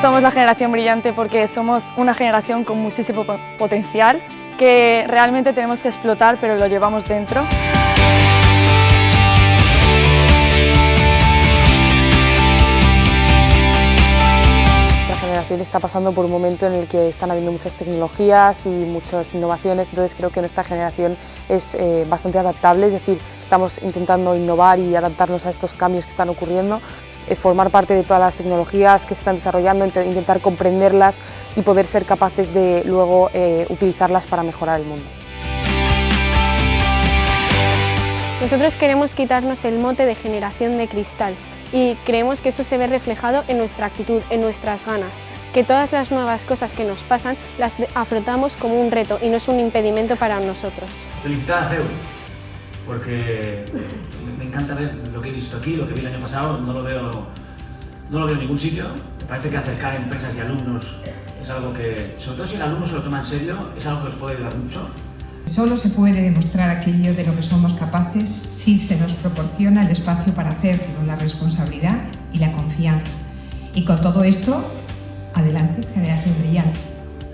somos la generación brillante porque somos una generación con muchísimo potencial que realmente tenemos que explotar, pero lo llevamos dentro. Nuestra generación está pasando por un momento en el que están habiendo muchas tecnologías y muchas innovaciones, entonces creo que nuestra generación es bastante adaptable, es decir, estamos intentando innovar y adaptarnos a estos cambios que están ocurriendo, formar parte de todas las tecnologías que se están desarrollando, intentar comprenderlas y poder ser capaces de luego utilizarlas para mejorar el mundo. Nosotros queremos quitarnos el mote de generación de cristal y creemos que eso se ve reflejado en nuestra actitud, en nuestras ganas, que todas las nuevas cosas que nos pasan las afrontamos como un reto y no es un impedimento para nosotros. Felicidades a CEU, porque me encanta ver lo que he visto aquí, lo que vi el año pasado, no lo veo en ningún sitio. Me parece que acercar empresas y alumnos es algo que, sobre todo si el alumno se lo toma en serio, es algo que os puede ayudar mucho. Solo se puede demostrar aquello de lo que somos capaces si se nos proporciona el espacio para hacerlo, la responsabilidad y la confianza. Y con todo esto, adelante, generación brillante.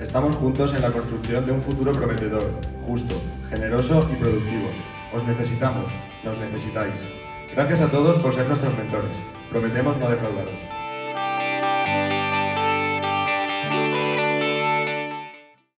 Estamos juntos en la construcción de un futuro prometedor, justo, generoso y productivo. Os necesitamos, nos necesitáis. Gracias a todos por ser nuestros mentores. Prometemos no defraudaros.